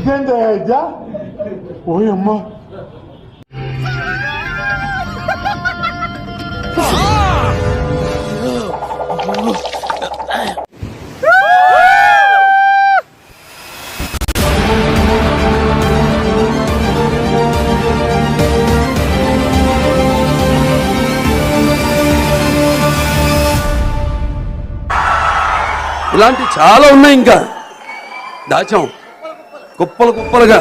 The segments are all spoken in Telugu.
ఇదేంటా ఓయమ్మా ఇలాంటి చాలా ఉన్నాయి, ఇంకా దాచాం కుప్పలు కుప్పలుగా.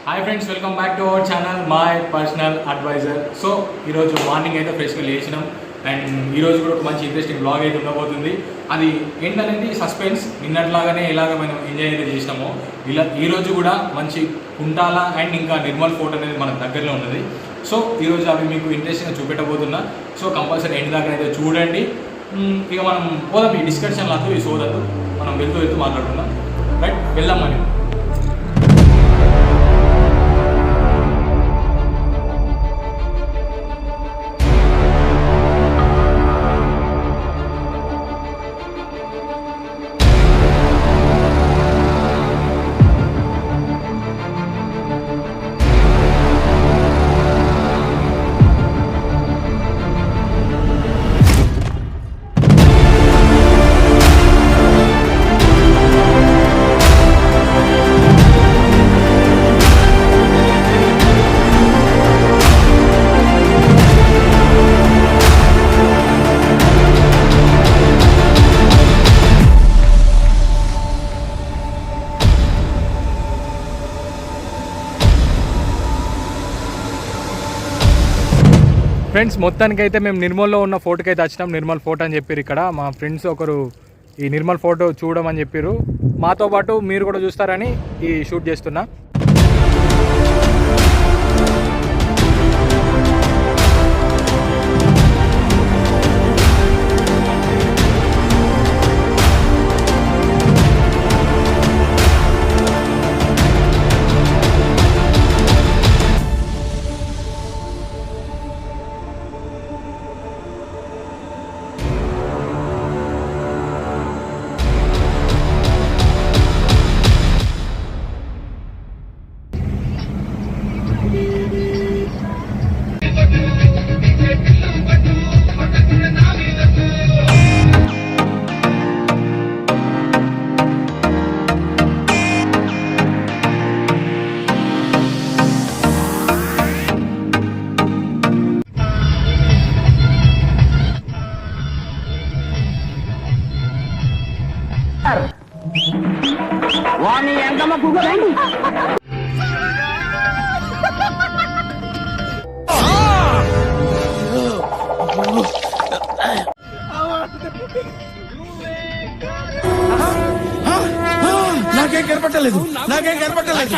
Hi friends, welcome back to our channel my personal advisor. So ఈరోజు మార్నింగ్ అయితే ఫ్రెష్గా లేచినాం అండ్ ఈరోజు కూడా ఒక మంచి ఇంట్రెస్టింగ్ బ్లాగ్ అయితే ఉండబోతుంది. అది ఏంటనేది సస్పెన్స్. నిన్నట్లాగానే ఎలాగ మనం ఎంజాయ్ అయితే చేసినామో ఈరోజు కూడా మంచి కుంటాల అండ్ ఇంకా నిర్మల్ ఫోర్ట్ అనేది మన దగ్గరలో ఉన్నది. సో ఈరోజు అవి మీకు ఇంట్రెస్టింగ్గా చూపెట్టబోతున్నా. సో కంపల్సరీ ఎండ్ దాకా అయితే చూడండి. ఇక మనం పోదాం, ఈ డిస్కషన్లు అంటూ ఈ సోదరు మనం వెళ్తూ మాట్లాడుకుందాం. రైట్, వెళ్దాం మనం. ఫ్రెండ్స్, మొత్తానికి అయితే మేము నిర్మల్లో ఉన్న ఫోర్ట్కి అయితే వచ్చినాం. నిర్మల్ ఫోర్ట్ అని చెప్పారు. ఇక్కడ మా ఫ్రెండ్స్ ఒకరు ఈ నిర్మల్ ఫోర్ట్ చూడమని చెప్పారు. మాతో పాటు మీరు కూడా చూస్తారని ఈ షూట్ చేస్తున్నా. నాకేం కనపట్టలేదు.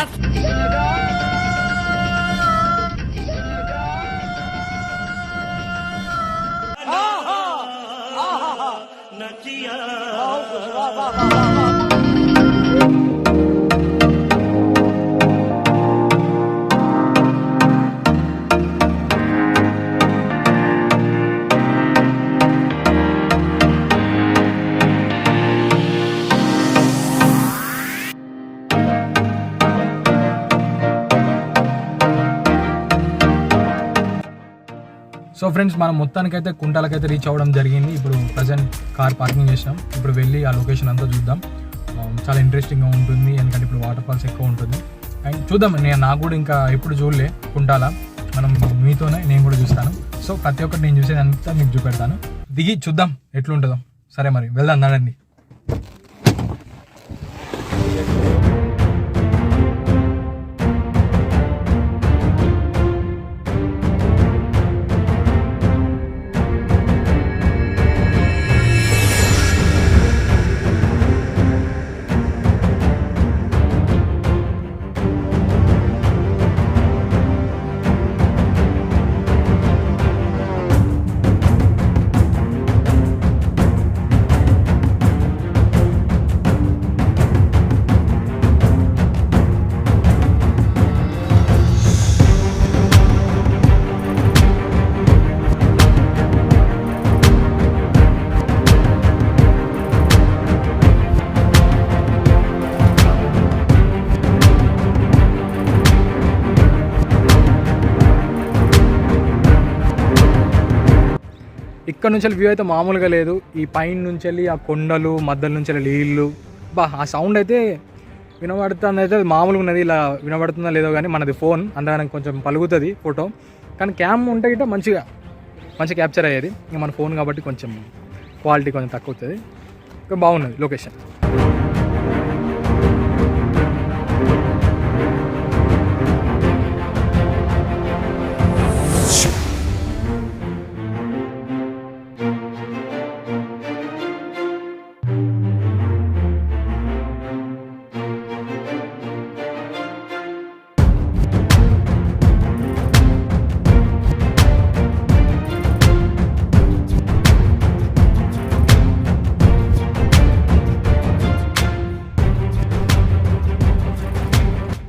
సో ఫ్రెండ్స్, మనం మొత్తానికైతే కుంటాలకైతే రీచ్ అవ్వడం జరిగింది. ఇప్పుడు ప్రజెంట్ కార్ పార్కింగ్ చేసినాం. ఇప్పుడు వెళ్ళి ఆ లొకేషన్ అంతా చూద్దాం. చాలా ఇంట్రెస్టింగ్గా ఉంటుంది, ఎందుకంటే ఇప్పుడు వాటర్ ఫాల్స్ ఎక్కువ ఉంటుంది. అండ్ చూద్దాం, నాకు కూడా ఇంకా ఎప్పుడు చూడలే కుంటాల. మనం మీతోనే నేను కూడా చూస్తాను. సో ప్రతి ఒక్కటి నేను చూసేదంతా మీకు చూపెడతాను. దిగి చూద్దాం ఎట్లుంటుందో. సరే మరి వెళ్దాం, నడండి. ఇక్కడ నుంచి వ్యూ అయితే మామూలుగా లేదు. ఈ పైన నుంచి వెళ్ళి ఆ కొండలు మధ్యలో నుంచి వెళ్ళి నీళ్ళు ఆ సౌండ్ అయితే వినబడుతుంది. అయితే మామూలుగా ఉన్నది, ఇలా వినబడుతుందా లేదో కానీ మనది ఫోన్ అందుకని కొంచెం పలుగుతుంది ఫోటో. కానీ క్యామ్ ఉంటే గిట్ట మంచిగా క్యాప్చర్ అయ్యేది. ఇంకా మన ఫోన్ కాబట్టి కొంచెం క్వాలిటీ కొంచెం తక్కువ అవుతుంది. ఇంకా బాగున్నది లొకేషన్.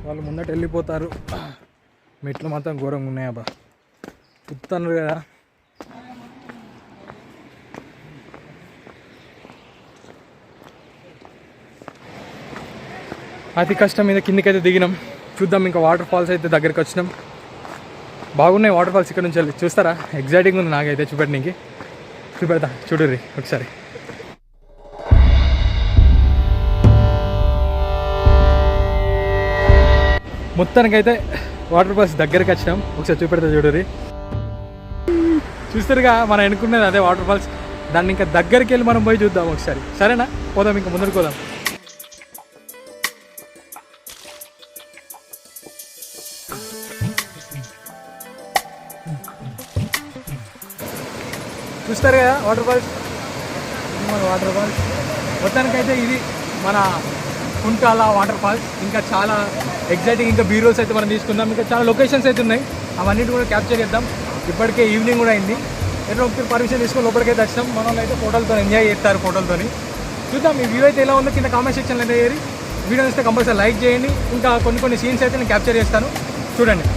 వాళ్ళు ముందట వెళ్ళిపోతారు. మెట్లు మాత్రం ఘోరంగా ఉన్నాయి. అబ్బా చెప్తాను కదా. అతి కష్టం మీద కిందికైతే దిగినాం. చూద్దాం, ఇంకా వాటర్ ఫాల్స్ అయితే దగ్గరికి వచ్చినాం. బాగున్నాయి వాటర్ ఫాల్స్. ఇక్కడ నుంచి వెళ్ళి చూస్తారా, ఎగ్జైటింగ్ ఉంది నాకైతే చూపెడతా చూడుర్రి ఒకసారి. మొత్తానికైతే వాటర్ ఫాల్స్ దగ్గరికి వచ్చినాం. ఒకసారి చూపెడతా చూడుర్రి. చూస్తారుగా మనం ఎన్నుకున్నది అదే వాటర్ ఫాల్స్. దాన్ని ఇంకా దగ్గరికి వెళ్ళి మనం పోయి చూద్దాం ఒకసారి. సరేనా, పోదాం, ఇంకా ముందరికి పోదాం. చూస్తారు కదా వాటర్ ఫాల్స్. మొత్తానికైతే ఇది మన కుంటాల వాటర్ ఫాల్స్. ఇంకా చాలా ఎగ్జైటింగ్, ఇంకా బీరోల్స్ అయితే మనం తీసుకుందాం. ఇంకా చాలా లొకేషన్స్ అయితే ఉన్నాయి, అవన్నిటి కూడా క్యాప్చర్ చేద్దాం. ఇప్పటికే ఈవినింగ్ కూడా అయింది. ఎన్నో ఒకటి పర్మిషన్ తీసుకొని లోపలికైతే వచ్చినాం. మన వాళ్ళు అయితే ఫోటోలతో ఎంజాయ్ చేస్తారు. ఫోటోలతో చూద్దాం ఈ వ్యూ అయితే ఎలా ఉందో కింద కామెంట్ సెక్షన్లో అయితే చేరి వీడియో ఇస్తే కంపల్సరీ లైక్ చేయండి. ఇంకా కొన్ని సీన్స్ అయితే నేను క్యాప్చర్ చేస్తాను, చూడండి.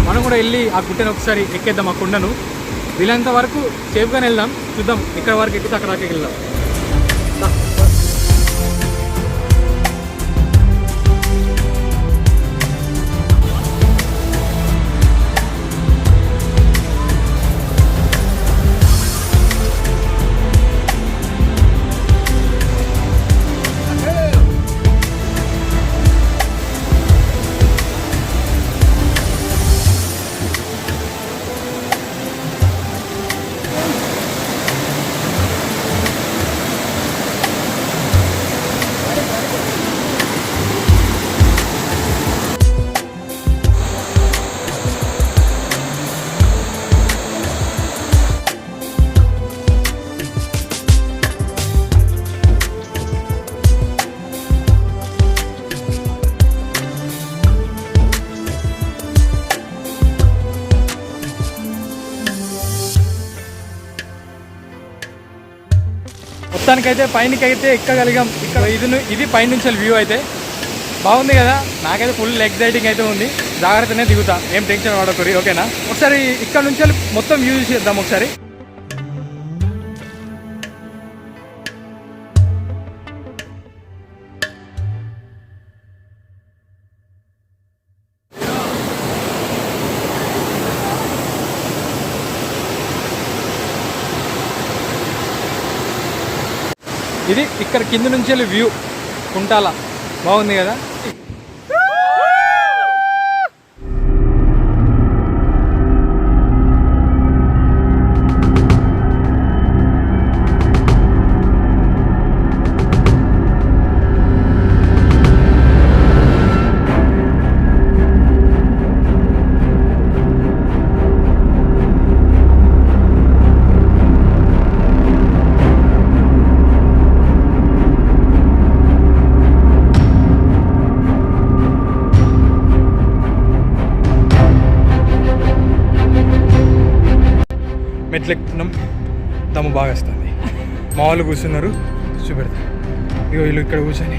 మనం కూడా వెళ్ళి ఆ గుట్టను ఒకసారి ఎక్కేద్దాం. ఆ కొండను వీళ్ళంత వరకు సేఫ్గానే వెళ్దాం. చూద్దాం, ఇక్కడ వరకు ఎక్కితే అక్కడ దాకా వెళ్దాం. మొత్తానికైతే పైనకైతే ఎక్కగలిగాం. ఇక్కడ ఇది పైనుంచి వ్యూ అయితే బాగుంది కదా. నాకైతే ఫుల్ ఎగ్జైటింగ్ అయితే ఉంది. జాగ్రత్తనే దిగుతా, ఏం టెన్షన్ పడకూరి, ఓకేనా. ఒకసారి ఇక్కడ నుంచి మొత్తం వ్యూ చేద్దాం ఒకసారి. ఇది ఇక్కడ కింద నుంచి వ్యూ కుంటాల బాగుంది కదా. మెట్లు ఎక్కుతున్నాం, దమ్ము బాగా వస్తుంది. మా వాళ్ళు కూర్చున్నారు, చూపెడతారు. ఇగో వీళ్ళు ఇక్కడ కూర్చొని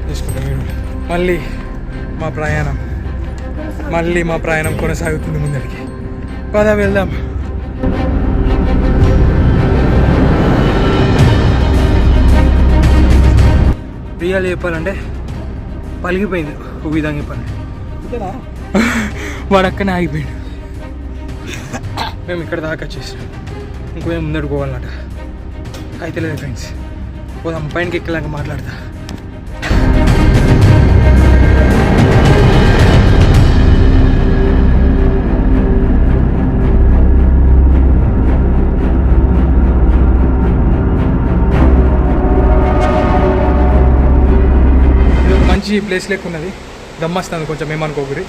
తీసుకుంటాం. వీడు మళ్ళీ మా ప్రయాణం కొనసాగుతుంది ముందరికి. పద వెళ్దాం. రియల్ చెప్పాలంటే పలిగిపోయింది ఒక విధంగా చెప్పాలంటే. వాడు అక్కనే ఆగిపోయాడు. మేము ఇక్కడ దాకా వచ్చేసాం, ఇంకొంచెం ముందడుకు పోవాలన్నట. అయితే లేదు ఫ్రెండ్స్, పోదాం. పైనకి ఎక్కేలాగా మాట్లాడతా. ఇది ఒక మంచి ప్లేస్ లెక్క ఉన్నది, దమ్మస్తుంది కొంచెం, ఏమనుకోకూరి.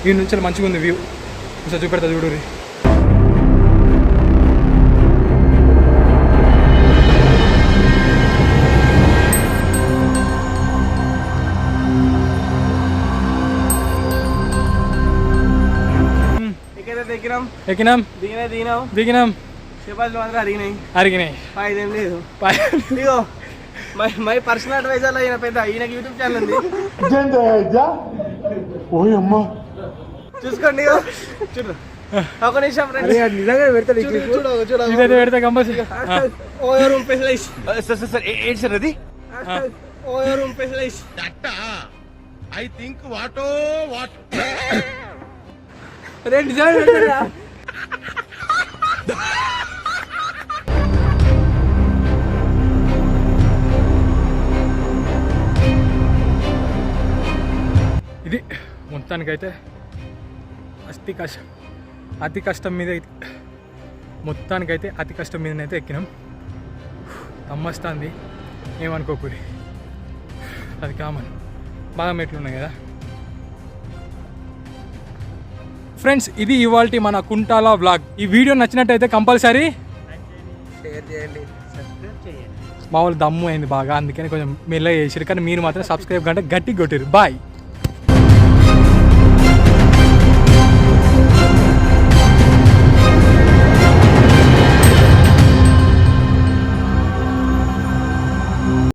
ఈ నుంచి మంచిగా ఉంది వ్యూ, కొంచెం చూపెడతా చూడురి. ఎక్కినాం, దిగినాం. చపాతీలు మాత్రం అరిగినాయి. ఏం లేదు. ఇగో మై పర్సనల్ అడ్వైజర్లో ఈయన పెద్ద, ఈయనకి యూట్యూబ్ ఛానల్ ఉంది, ఓయమ్మా చూసుకోండి. చూడు ఒక నిమిషం నిజంగా పెడతాడు. ఇదైతే పెడతా కంపల్సరీ. OYO room specialize. ఏంటి సార్ అది? OYO room specialize. I think వాటో వాట్ రెండు నిజాలు పెడతారా? ఇది మొత్తానికైతే అతి కష్టం మీద మీదనైతే ఎక్కినాం. దమ్మస్తుంది, ఏమనుకోకూరి, అది కామన్. బాగా మెట్లు ఉన్నాయి కదా ఫ్రెండ్స్. ఇది ఇవాల్టి మన కుంటాల వ్లాగ్. ఈ వీడియో నచ్చినట్టయితే కంపల్సరీ షేర్ చేయండి, సబ్స్క్రైబ్ చేయండి. మా వాళ్ళు దమ్ము అయింది బాగా, అందుకని కొంచెం మెల్లగా చేసారు. కానీ మీరు మాత్రం సబ్స్క్రైబ్ కంటే గట్టిగా కొట్టారు. బాయ్.